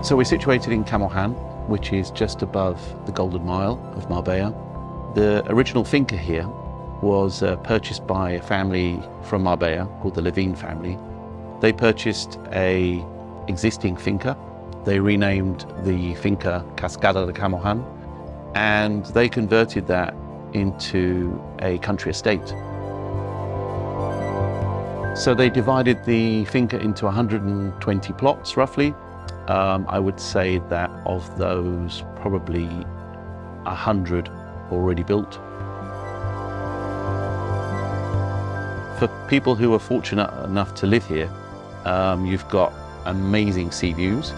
So we're situated in Camojan, which is just above the Golden Mile of Marbella. The original finca here was purchased by a family from Marbella called the Levine family. They purchased a existing finca. They renamed the finca Cascada de Camoján, and they converted that into a country estate. So they divided the finca into 120 plots roughly. I would say that of those, probably 100 already built. For people who are fortunate enough to live here, you've got amazing sea views.